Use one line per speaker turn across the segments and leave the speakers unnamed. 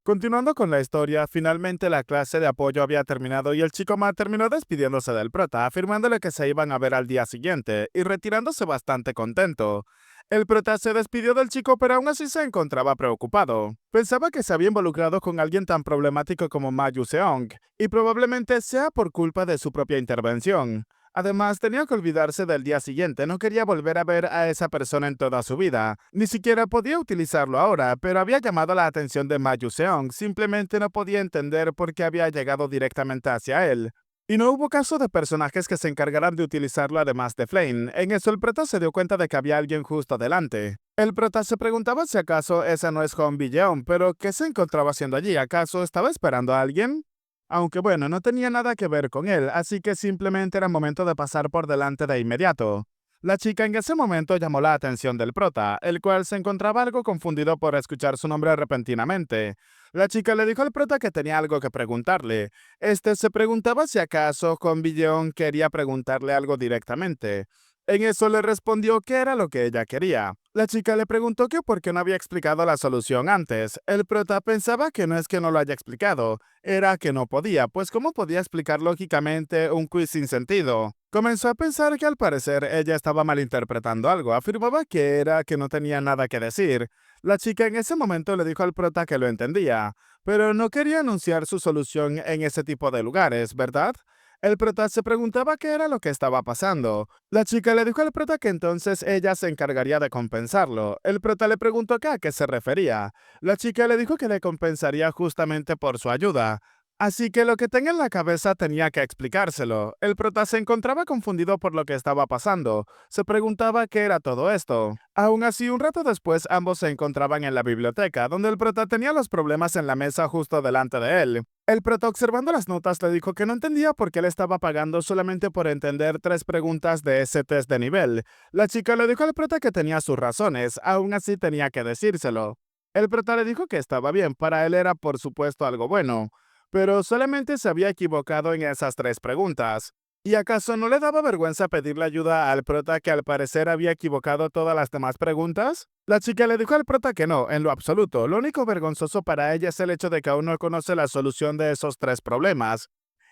Continuando con la historia, finalmente la clase de apoyo había terminado y el chico Ma terminó despidiéndose del prota, afirmándole que se iban a ver al día siguiente y retirándose bastante contento. El prota se despidió del chico, pero aún así se encontraba preocupado. Pensaba que se había involucrado con alguien tan problemático como Ma Yuseong, y probablemente sea por culpa de su propia intervención. Además, tenía que olvidarse del día siguiente, no quería volver a ver a esa persona en toda su vida. Ni siquiera podía utilizarlo ahora, pero había llamado la atención de Ma Yuseong, simplemente no podía entender por qué había llegado directamente hacia él. Y no hubo caso de personajes que se encargaran de utilizarlo además de Flame. En eso el prota se dio cuenta de que había alguien justo delante. El prota se preguntaba si acaso esa no es Hong Billeon, pero ¿qué se encontraba haciendo allí? ¿Acaso estaba esperando a alguien? Aunque bueno, no tenía nada que ver con él, así que simplemente era momento de pasar por delante de inmediato. La chica en ese momento llamó la atención del prota, el cual se encontraba algo confundido por escuchar su nombre repentinamente. La chica le dijo al prota que tenía algo que preguntarle. Este se preguntaba si acaso Con Billeon quería preguntarle algo directamente. En eso le respondió que era lo que ella quería. La chica le preguntó que por qué no había explicado la solución antes. El prota pensaba que no es que no lo haya explicado, era que no podía, pues ¿cómo podía explicar lógicamente un quiz sin sentido? Comenzó a pensar que al parecer ella estaba malinterpretando algo, afirmaba que era que no tenía nada que decir. La chica en ese momento le dijo al prota que lo entendía, pero no quería anunciar su solución en ese tipo de lugares, ¿verdad? El prota se preguntaba qué era lo que estaba pasando. La chica le dijo al prota que entonces ella se encargaría de compensarlo. El prota le preguntó que a qué se refería. La chica le dijo que le compensaría justamente por su ayuda. Así que lo que tenía en la cabeza tenía que explicárselo. El prota se encontraba confundido por lo que estaba pasando. Se preguntaba qué era todo esto. Aún así, un rato después, ambos se encontraban en la biblioteca, donde el prota tenía los problemas en la mesa justo delante de él. El prota, observando las notas, le dijo que no entendía por qué le estaba pagando solamente por entender 3 preguntas de ese test de nivel. La chica le dijo al prota que tenía sus razones, aún así tenía que decírselo. El prota le dijo que estaba bien, para él era por supuesto algo bueno, pero solamente se había equivocado en esas 3 preguntas. ¿Y acaso no le daba vergüenza pedirle ayuda al prota que al parecer había equivocado todas las demás preguntas? La chica le dijo al prota que no, en lo absoluto. Lo único vergonzoso para ella es el hecho de que aún no conoce la solución de esos 3 problemas.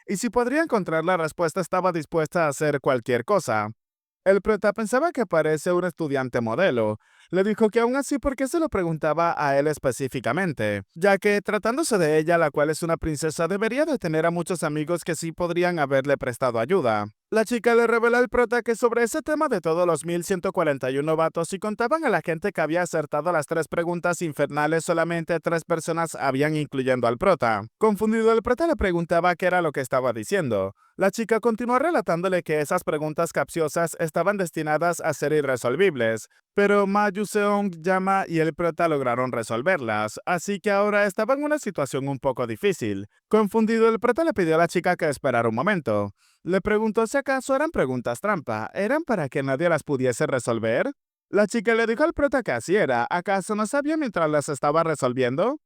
Y si podría encontrar la respuesta, estaba dispuesta a hacer cualquier cosa. El prota pensaba que parece un estudiante modelo. Le dijo que aún así, ¿por qué se lo preguntaba a él específicamente? Ya que, tratándose de ella, la cual es una princesa, debería de tener a muchos amigos que sí podrían haberle prestado ayuda. La chica le reveló al prota que sobre ese tema de todos los 1141 vatos, y contaban a la gente que había acertado las 3 preguntas infernales, solamente 3 personas habían, incluyendo al prota. Confundido, el prota le preguntaba qué era lo que estaba diciendo. La chica continuó relatándole que esas preguntas capciosas estaban destinadas a ser irresolvibles, pero Ma Yuseong, Yama y el prota lograron resolverlas, así que ahora estaba en una situación un poco difícil. Confundido, el prota le pidió a la chica que esperara un momento. Le preguntó si acaso eran preguntas trampa, ¿eran para que nadie las pudiese resolver? La chica le dijo al prota que así era, ¿acaso no sabía mientras las estaba resolviendo?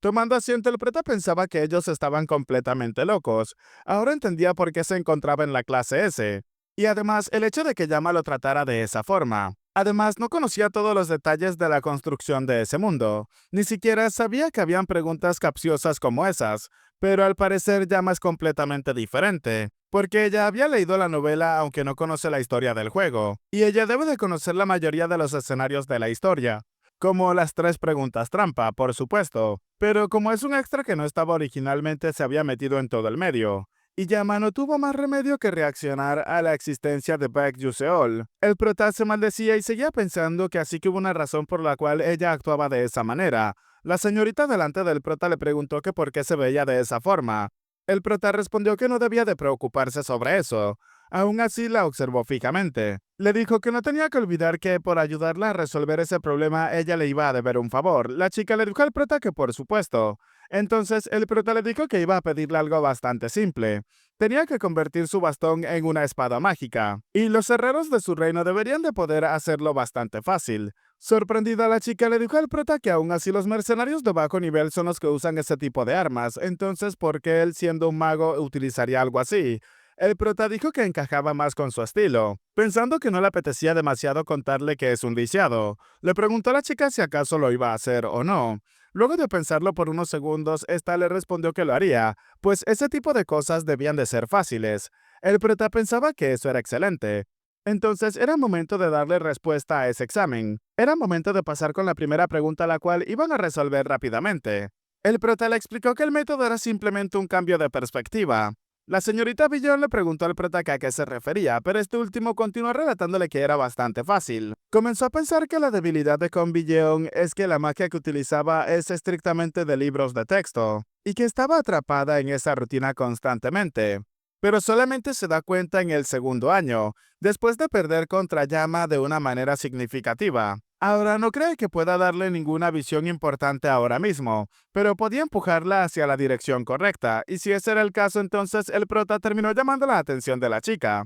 Tomando asiento, el prota pensaba que ellos estaban completamente locos. Ahora entendía por qué se encontraba en la clase S. Y además, el hecho de que Yama lo tratara de esa forma. Además, no conocía todos los detalles de la construcción de ese mundo. Ni siquiera sabía que habían preguntas capciosas como esas. Pero al parecer Yama es completamente diferente, porque ella había leído la novela aunque no conoce la historia del juego. Y ella debe de conocer la mayoría de los escenarios de la historia. Como las 3 preguntas trampa, por supuesto. Pero como es un extra que no estaba originalmente, se había metido en todo el medio. Y Yama no tuvo más remedio que reaccionar a la existencia de Baek Yuseol. El prota se maldecía y seguía pensando que así que hubo una razón por la cual ella actuaba de esa manera. La señorita delante del prota le preguntó que por qué se veía de esa forma. El prota respondió que no debía de preocuparse sobre eso. Aún así la observó fijamente. Le dijo que no tenía que olvidar que por ayudarla a resolver ese problema ella le iba a deber un favor. La chica le dijo al prota que por supuesto. Entonces el prota le dijo que iba a pedirle algo bastante simple. Tenía que convertir su bastón en una espada mágica, y los herreros de su reino deberían de poder hacerlo bastante fácil. Sorprendida, la chica le dijo al prota que aún así los mercenarios de bajo nivel son los que usan ese tipo de armas, entonces ¿por qué él, siendo un mago, utilizaría algo así? El prota dijo que encajaba más con su estilo, pensando que no le apetecía demasiado contarle que es un lisiado. Le preguntó a la chica si acaso lo iba a hacer o no. Luego de pensarlo por unos segundos, esta le respondió que lo haría, pues ese tipo de cosas debían de ser fáciles. El prota pensaba que eso era excelente. Entonces era momento de darle respuesta a ese examen. Era momento de pasar con la primera pregunta, la cual iban a resolver rápidamente. El prota le explicó que el método era simplemente un cambio de perspectiva. La señorita Billon le preguntó al prota que a qué se refería, pero este último continuó relatándole que era bastante fácil. Comenzó a pensar que la debilidad de Con Billon es que la magia que utilizaba es estrictamente de libros de texto, y que estaba atrapada en esa rutina constantemente. Pero solamente se da cuenta en el segundo año, después de perder contra Yama de una manera significativa. Ahora no cree que pueda darle ninguna visión importante ahora mismo, pero podía empujarla hacia la dirección correcta, y si ese era el caso, entonces el prota terminó llamando la atención de la chica.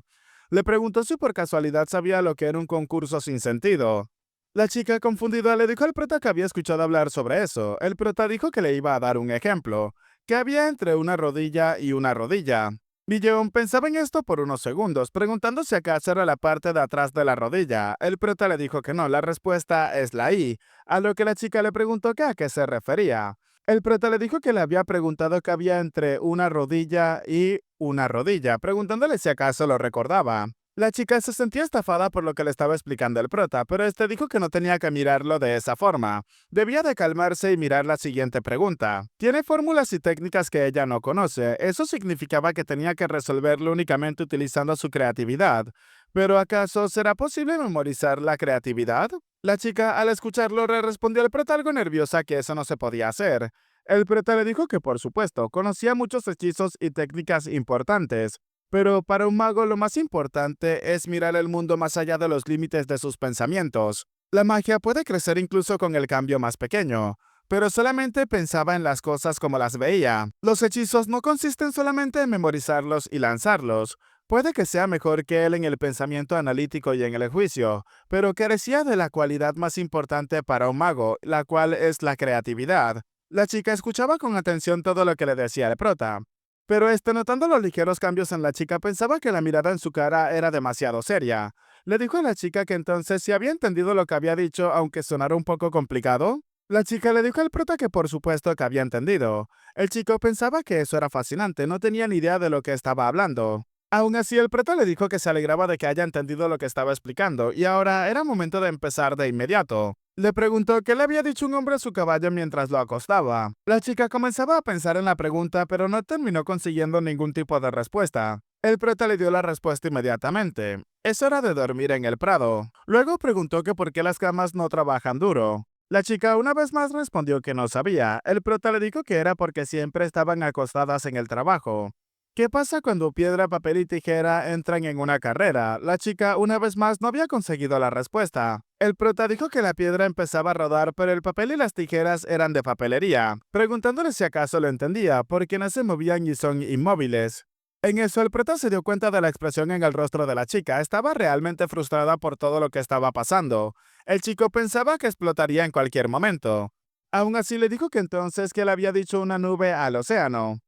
Le preguntó si por casualidad sabía lo que era un concurso sin sentido. La chica, confundida, le dijo al prota que había escuchado hablar sobre eso. El prota dijo que le iba a dar un ejemplo, que había entre una rodilla y una rodilla. Billon pensaba en esto por unos segundos, preguntándose acaso era la parte de atrás de la rodilla. El prota le dijo que no, la respuesta es la I, a lo que la chica le preguntó que a qué se refería. El prota le dijo que le había preguntado qué había entre una rodilla y una rodilla, preguntándole si acaso lo recordaba. La chica se sentía estafada por lo que le estaba explicando el prota, pero este dijo que no tenía que mirarlo de esa forma. Debía de calmarse y mirar la siguiente pregunta. Tiene fórmulas y técnicas que ella no conoce. Eso significaba que tenía que resolverlo únicamente utilizando su creatividad. ¿Pero acaso será posible memorizar la creatividad? La chica, al escucharlo, le respondió al prota algo nerviosa que eso no se podía hacer. El prota le dijo que, por supuesto, conocía muchos hechizos y técnicas importantes, pero para un mago lo más importante es mirar el mundo más allá de los límites de sus pensamientos. La magia puede crecer incluso con el cambio más pequeño, pero solamente pensaba en las cosas como las veía. Los hechizos no consisten solamente en memorizarlos y lanzarlos. Puede que sea mejor que él en el pensamiento analítico y en el juicio, pero carecía de la cualidad más importante para un mago, la cual es la creatividad. La chica escuchaba con atención todo lo que le decía el prota. Pero notando los ligeros cambios en la chica, pensaba que la mirada en su cara era demasiado seria. Le dijo a la chica que entonces si había entendido lo que había dicho, aunque sonara un poco complicado. La chica le dijo al prota que por supuesto que había entendido. El chico pensaba que eso era fascinante, no tenía ni idea de lo que estaba hablando. Aún así, el prota le dijo que se alegraba de que haya entendido lo que estaba explicando, y ahora era momento de empezar de inmediato. Le preguntó qué le había dicho un hombre a su caballo mientras lo acostaba. La chica comenzaba a pensar en la pregunta, pero no terminó consiguiendo ningún tipo de respuesta. El prota le dio la respuesta inmediatamente. Es hora de dormir en el prado. Luego preguntó que por qué las camas no trabajan duro. La chica una vez más respondió que no sabía. El prota le dijo que era porque siempre estaban acostadas en el trabajo. ¿Qué pasa cuando piedra, papel y tijera entran en una carrera? La chica, una vez más, no había conseguido la respuesta. El prota dijo que la piedra empezaba a rodar, pero el papel y las tijeras eran de papelería, preguntándole si acaso lo entendía, porque no se movían y son inmóviles. En eso, el prota se dio cuenta de la expresión en el rostro de la chica. Estaba realmente frustrada por todo lo que estaba pasando. El chico pensaba que explotaría en cualquier momento. Aún así, le dijo que entonces que le había dicho una nube al océano.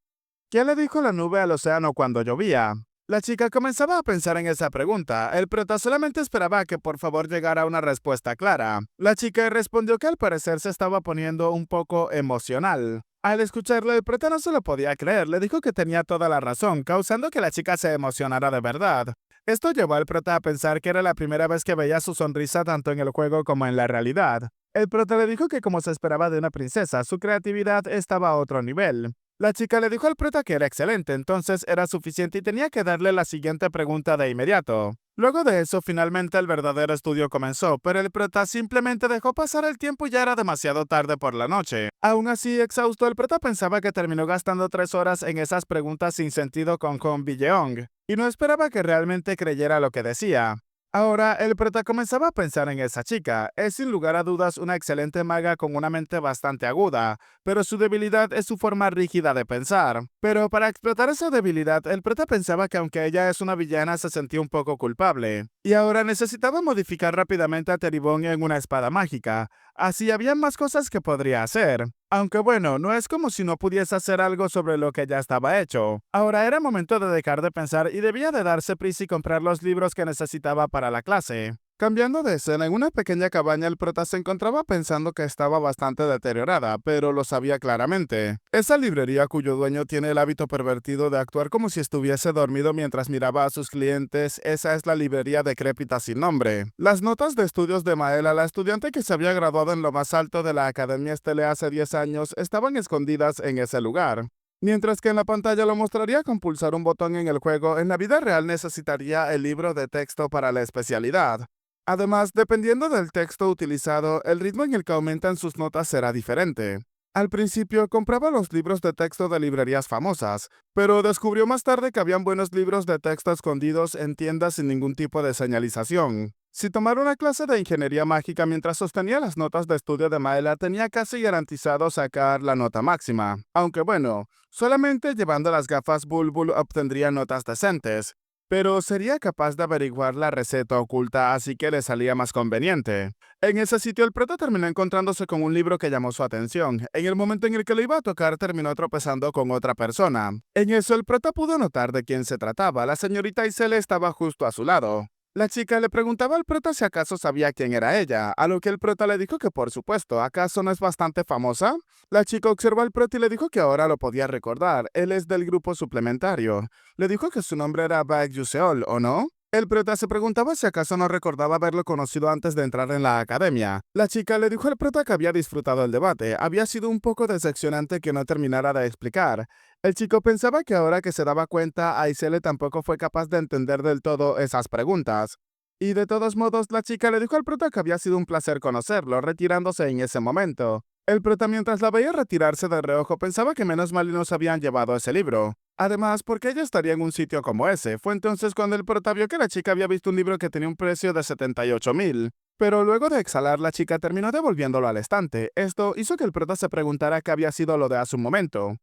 ¿Qué le dijo la nube al océano cuando llovía? La chica comenzaba a pensar en esa pregunta. El prota solamente esperaba que por favor llegara una respuesta clara. La chica respondió que al parecer se estaba poniendo un poco emocional. Al escucharlo, el prota no se lo podía creer. Le dijo que tenía toda la razón, causando que la chica se emocionara de verdad. Esto llevó al prota a pensar que era la primera vez que veía su sonrisa tanto en el juego como en la realidad. El prota le dijo que como se esperaba de una princesa, su creatividad estaba a otro nivel. La chica le dijo al prota que era excelente, entonces era suficiente y tenía que darle la siguiente pregunta de inmediato. Luego de eso, finalmente el verdadero estudio comenzó, pero el prota simplemente dejó pasar el tiempo y ya era demasiado tarde por la noche. Aún así, exhausto, el prota pensaba que terminó gastando 3 horas en esas preguntas sin sentido con Hong Billeong, y no esperaba que realmente creyera lo que decía. Ahora, el prota comenzaba a pensar en esa chica. Es sin lugar a dudas una excelente maga con una mente bastante aguda, pero su debilidad es su forma rígida de pensar. Pero para explotar esa debilidad, el prota pensaba que aunque ella es una villana, se sentía un poco culpable. Y ahora necesitaba modificar rápidamente a Teribón en una espada mágica. Así había más cosas que podría hacer. Aunque bueno, no es como si no pudiese hacer algo sobre lo que ya estaba hecho. Ahora era momento de dejar de pensar y debía de darse prisa y comprar los libros que necesitaba para la clase. Cambiando de escena, en una pequeña cabaña el prota se encontraba pensando que estaba bastante deteriorada, pero lo sabía claramente. Esa librería cuyo dueño tiene el hábito pervertido de actuar como si estuviese dormido mientras miraba a sus clientes, esa es la librería decrépita sin nombre. Las notas de estudios de Maela, la estudiante que se había graduado en lo más alto de la Academia Estelle hace 10 años, estaban escondidas en ese lugar. Mientras que en la pantalla lo mostraría con pulsar un botón en el juego, en la vida real necesitaría el libro de texto para la especialidad. Además, dependiendo del texto utilizado, el ritmo en el que aumentan sus notas será diferente. Al principio compraba los libros de texto de librerías famosas, pero descubrió más tarde que habían buenos libros de texto escondidos en tiendas sin ningún tipo de señalización. Si tomara una clase de ingeniería mágica mientras sostenía las notas de estudio de Maela, tenía casi garantizado sacar la nota máxima. Aunque bueno, solamente llevando las gafas Bulbul obtendría notas decentes, pero sería capaz de averiguar la receta oculta, así que le salía más conveniente. En ese sitio el prota terminó encontrándose con un libro que llamó su atención. En el momento en el que lo iba a tocar terminó tropezando con otra persona. En eso el prota pudo notar de quién se trataba. La señorita Iselle estaba justo a su lado. La chica le preguntaba al prota si acaso sabía quién era ella, a lo que el prota le dijo que por supuesto, ¿acaso no es bastante famosa? La chica observó al prota y le dijo que ahora lo podía recordar, él es del grupo suplementario. Le dijo que su nombre era Baek Yuseol, ¿o no? El prota se preguntaba si acaso no recordaba haberlo conocido antes de entrar en la academia. La chica le dijo al prota que había disfrutado el debate, había sido un poco decepcionante que no terminara de explicar. El chico pensaba que ahora que se daba cuenta, Aisele tampoco fue capaz de entender del todo esas preguntas. Y de todos modos, la chica le dijo al prota que había sido un placer conocerlo, retirándose en ese momento. El prota, mientras la veía retirarse de reojo, pensaba que menos mal y nos habían llevado ese libro. Además, porque ella estaría en un sitio como ese. Fue entonces cuando el prota vio que la chica había visto un libro que tenía un precio de 78,000. Pero luego de exhalar, la chica terminó devolviéndolo al estante. Esto hizo que el prota se preguntara qué había sido lo de hace un momento.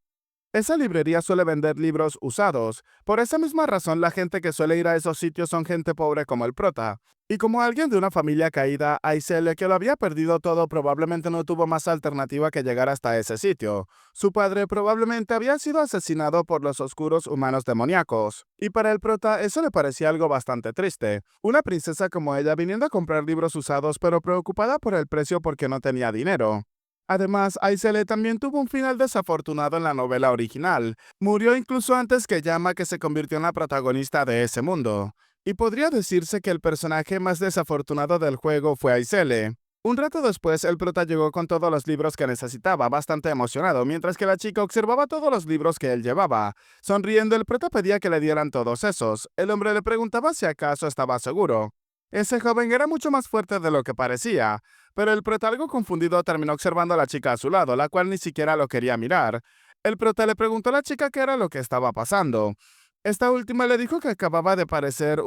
Esa librería suele vender libros usados. Por esa misma razón, la gente que suele ir a esos sitios son gente pobre como el prota. Y como alguien de una familia caída, Aisele, que lo había perdido todo, probablemente no tuvo más alternativa que llegar hasta ese sitio. Su padre probablemente había sido asesinado por los oscuros humanos demoníacos. Y para el prota eso le parecía algo bastante triste. Una princesa como ella viniendo a comprar libros usados pero preocupada por el precio porque no tenía dinero. Además, Aisele también tuvo un final desafortunado en la novela original. Murió incluso antes que Yama, que se convirtió en la protagonista de ese mundo. Y podría decirse que el personaje más desafortunado del juego fue Aisele. Un rato después, el prota llegó con todos los libros que necesitaba, bastante emocionado, mientras que la chica observaba todos los libros que él llevaba. Sonriendo, el prota pedía que le dieran todos esos. El hombre le preguntaba si acaso estaba seguro. Ese joven era mucho más fuerte de lo que parecía, pero el prota, algo confundido, terminó observando a la chica a su lado, la cual ni siquiera lo quería mirar. El prota le preguntó a la chica qué era lo que estaba pasando. Esta última le dijo que acababa de parecer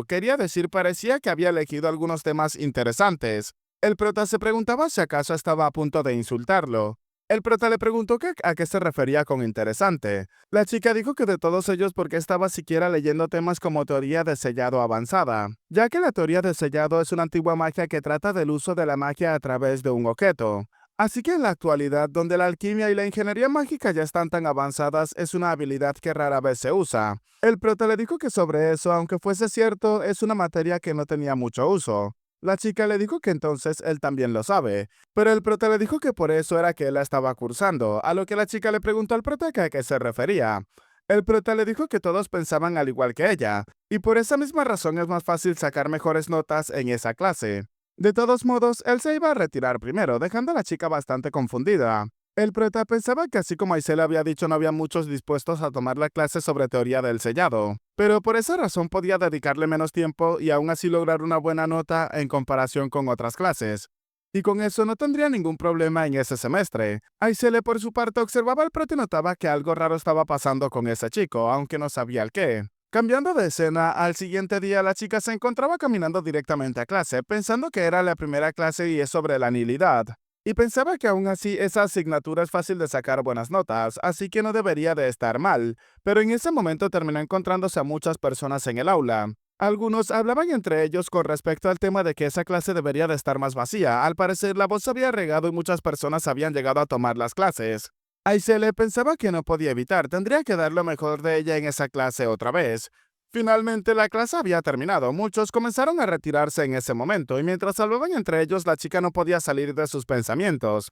quería decir parecía que había elegido algunos temas interesantes. El prota se preguntaba si acaso estaba a punto de insultarlo. El prota le preguntó a qué se refería con interesante. La chica dijo que de todos ellos porque estaba siquiera leyendo temas como teoría de sellado avanzada, ya que la teoría de sellado es una antigua magia que trata del uso de la magia a través de un objeto. Así que en la actualidad, donde la alquimia y la ingeniería mágica ya están tan avanzadas, es una habilidad que rara vez se usa. El prota le dijo que sobre eso, aunque fuese cierto, es una materia que no tenía mucho uso. La chica le dijo que entonces él también lo sabe, pero el prota le dijo que por eso era que él la estaba cursando, a lo que la chica le preguntó al prota que a qué se refería. El prota le dijo que todos pensaban al igual que ella, y por esa misma razón es más fácil sacar mejores notas en esa clase. De todos modos, él se iba a retirar primero, dejando a la chica bastante confundida. El prota pensaba que así como Aisele había dicho no había muchos dispuestos a tomar la clase sobre teoría del sellado, pero por esa razón podía dedicarle menos tiempo y aún así lograr una buena nota en comparación con otras clases. Y con eso no tendría ningún problema en ese semestre. Aisele por su parte observaba al prota y notaba que algo raro estaba pasando con ese chico, aunque no sabía el qué. Cambiando de escena, al siguiente día la chica se encontraba caminando directamente a clase, pensando que era la primera clase y es sobre la nihilidad. Y pensaba que aún así esa asignatura es fácil de sacar buenas notas, así que no debería de estar mal. Pero en ese momento terminó encontrándose a muchas personas en el aula. Algunos hablaban entre ellos con respecto al tema de que esa clase debería de estar más vacía. Al parecer la voz se había regado y muchas personas habían llegado a tomar las clases. Aisele pensaba que no podía evitar, tendría que dar lo mejor de ella en esa clase otra vez. Finalmente, la clase había terminado. Muchos comenzaron a retirarse en ese momento, y mientras hablaban entre ellos, la chica no podía salir de sus pensamientos.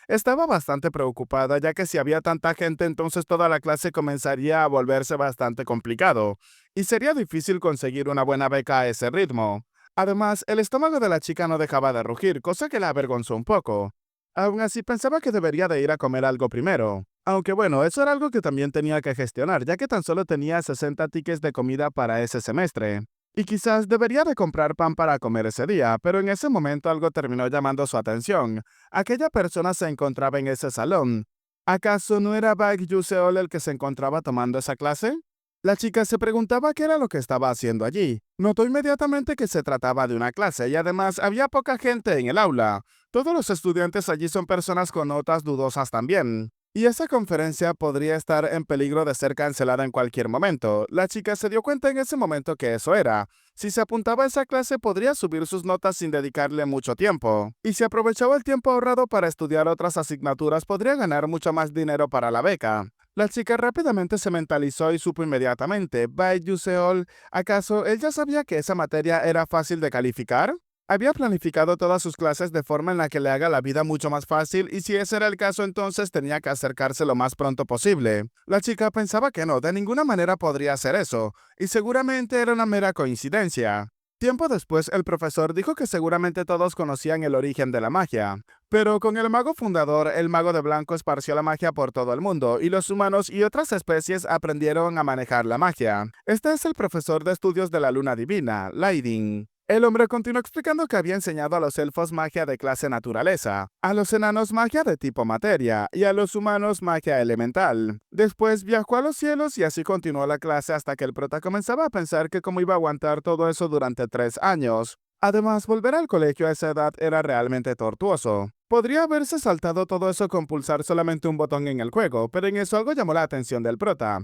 Estaba bastante preocupada, ya que si había tanta gente, entonces toda la clase comenzaría a volverse bastante complicado, y sería difícil conseguir una buena beca a ese ritmo. Además, el estómago de la chica no dejaba de rugir, cosa que la avergonzó un poco. Aún así, pensaba que debería de ir a comer algo primero. Aunque bueno, eso era algo que también tenía que gestionar, ya que tan solo tenía 60 tickets de comida para ese semestre. Y quizás debería de comprar pan para comer ese día, pero en ese momento algo terminó llamando su atención. Aquella persona se encontraba en ese salón. ¿Acaso no era Baek Yuseol el que se encontraba tomando esa clase? La chica se preguntaba qué era lo que estaba haciendo allí. Notó inmediatamente que se trataba de una clase y además había poca gente en el aula. Todos los estudiantes allí son personas con notas dudosas también. Y esa conferencia podría estar en peligro de ser cancelada en cualquier momento. La chica se dio cuenta en ese momento que eso era. Si se apuntaba a esa clase podría subir sus notas sin dedicarle mucho tiempo. Y si aprovechaba el tiempo ahorrado para estudiar otras asignaturas podría ganar mucho más dinero para la beca. La chica rápidamente se mentalizó y supo inmediatamente, Baek Yuseol, ¿acaso él ya sabía que esa materia era fácil de calificar? Había planificado todas sus clases de forma en la que le haga la vida mucho más fácil y si ese era el caso entonces tenía que acercarse lo más pronto posible. La chica pensaba que no, de ninguna manera podría hacer eso, y seguramente era una mera coincidencia. Tiempo después, el profesor dijo que seguramente todos conocían el origen de la magia. Pero con el mago fundador, el mago de blanco esparció la magia por todo el mundo, y los humanos y otras especies aprendieron a manejar la magia. Este es el profesor de estudios de la luna divina, Laidin. El hombre continuó explicando que había enseñado a los elfos magia de clase naturaleza, a los enanos magia de tipo materia y a los humanos magia elemental. Después viajó a los cielos y así continuó la clase hasta que el prota comenzaba a pensar que cómo iba a aguantar todo eso durante 3 años. Además, volver al colegio a esa edad era realmente tortuoso. Podría haberse saltado todo eso con pulsar solamente un botón en el juego, pero en eso algo llamó la atención del prota.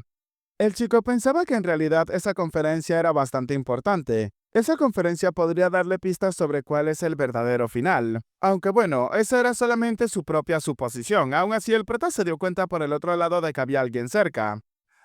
El chico pensaba que en realidad esa conferencia era bastante importante. Esa conferencia podría darle pistas sobre cuál es el verdadero final. Aunque bueno, esa era solamente su propia suposición. Aún así, el prota se dio cuenta por el otro lado de que había alguien cerca.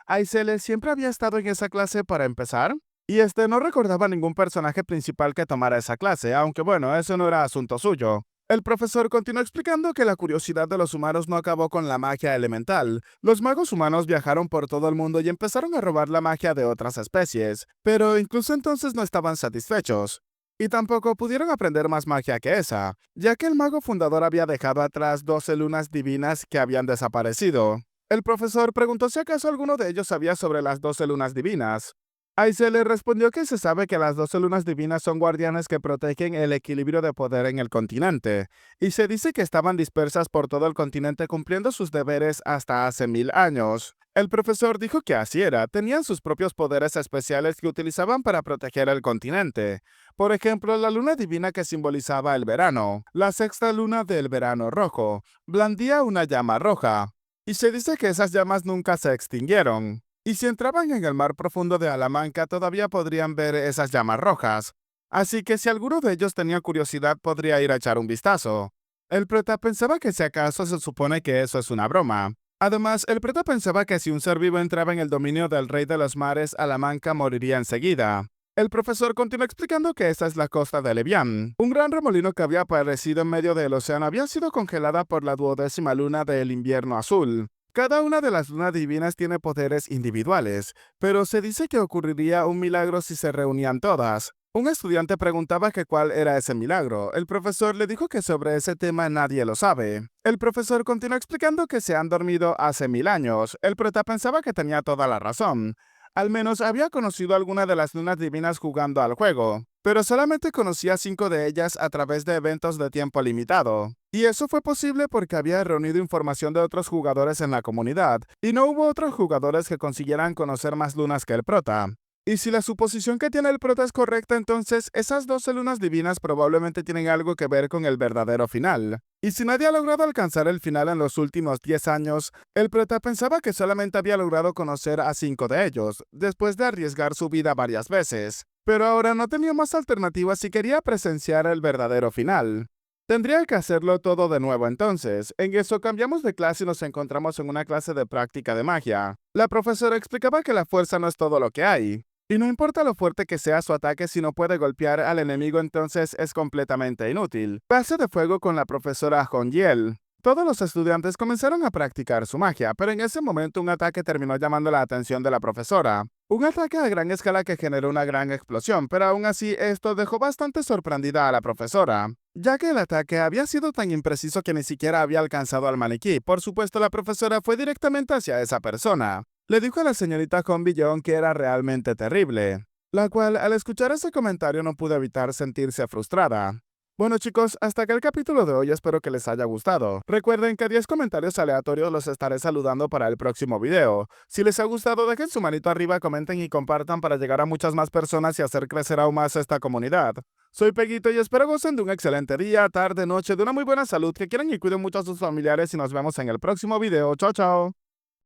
Aisele siempre había estado en esa clase para empezar. Y no recordaba ningún personaje principal que tomara esa clase, aunque bueno, eso no era asunto suyo. El profesor continuó explicando que la curiosidad de los humanos no acabó con la magia elemental. Los magos humanos viajaron por todo el mundo y empezaron a robar la magia de otras especies, pero incluso entonces no estaban satisfechos. Y tampoco pudieron aprender más magia que esa, ya que el mago fundador había dejado atrás 12 lunas divinas que habían desaparecido. El profesor preguntó si acaso alguno de ellos sabía sobre las 12 lunas divinas. Aise le respondió que se sabe que las 12 lunas divinas son guardianes que protegen el equilibrio de poder en el continente, y se dice que estaban dispersas por todo el continente cumpliendo sus deberes hasta hace 1000 años. El profesor dijo que así era, tenían sus propios poderes especiales que utilizaban para proteger el continente. Por ejemplo, la luna divina que simbolizaba el verano, la sexta luna del verano rojo, blandía una llama roja, y se dice que esas llamas nunca se extinguieron. Y si entraban en el mar profundo de Alamanca, todavía podrían ver esas llamas rojas. Así que si alguno de ellos tenía curiosidad, podría ir a echar un vistazo. El prota pensaba que si acaso se supone que eso es una broma. Además, el prota pensaba que si un ser vivo entraba en el dominio del rey de los mares, Alamanca moriría enseguida. El profesor continuó explicando que esa es la costa de Levián. Un gran remolino que había aparecido en medio del océano había sido congelada por la 12ª luna del invierno azul. Cada una de las lunas divinas tiene poderes individuales, pero se dice que ocurriría un milagro si se reunían todas. Un estudiante preguntaba que cuál era ese milagro. El profesor le dijo que sobre ese tema nadie lo sabe. El profesor continuó explicando que se han dormido hace 1000 años. El prota pensaba que tenía toda la razón. Al menos había conocido alguna de las lunas divinas jugando al juego, pero solamente conocía 5 de ellas a través de eventos de tiempo limitado. Y eso fue posible porque había reunido información de otros jugadores en la comunidad, y no hubo otros jugadores que consiguieran conocer más lunas que el prota. Y si la suposición que tiene el prota es correcta, entonces esas 12 lunas divinas probablemente tienen algo que ver con el verdadero final. Y si nadie ha logrado alcanzar el final en los últimos 10 años, el prota pensaba que solamente había logrado conocer a 5 de ellos, después de arriesgar su vida varias veces. Pero ahora no tenía más alternativas si quería presenciar el verdadero final. Tendría que hacerlo todo de nuevo entonces. En eso cambiamos de clase y nos encontramos en una clase de práctica de magia. La profesora explicaba que la fuerza no es todo lo que hay. Y no importa lo fuerte que sea su ataque, si no puede golpear al enemigo, entonces es completamente inútil. Clase de fuego con la profesora Hongyiel. Todos los estudiantes comenzaron a practicar su magia, pero en ese momento un ataque terminó llamando la atención de la profesora. Un ataque a gran escala que generó una gran explosión, pero aún así esto dejó bastante sorprendida a la profesora, ya que el ataque había sido tan impreciso que ni siquiera había alcanzado al maniquí. Por supuesto, la profesora fue directamente hacia esa persona. Le dijo a la señorita Conbillón que era realmente terrible, la cual al escuchar ese comentario no pudo evitar sentirse frustrada. Bueno chicos, hasta acá el capítulo de hoy, espero que les haya gustado. Recuerden que 10 comentarios aleatorios los estaré saludando para el próximo video. Si les ha gustado, dejen su manito arriba, comenten y compartan para llegar a muchas más personas y hacer crecer aún más esta comunidad. Soy Peguito y espero gocen de un excelente día, tarde, noche, de una muy buena salud, que quieran y cuiden mucho a sus familiares y nos vemos en el próximo video. Chao, chao.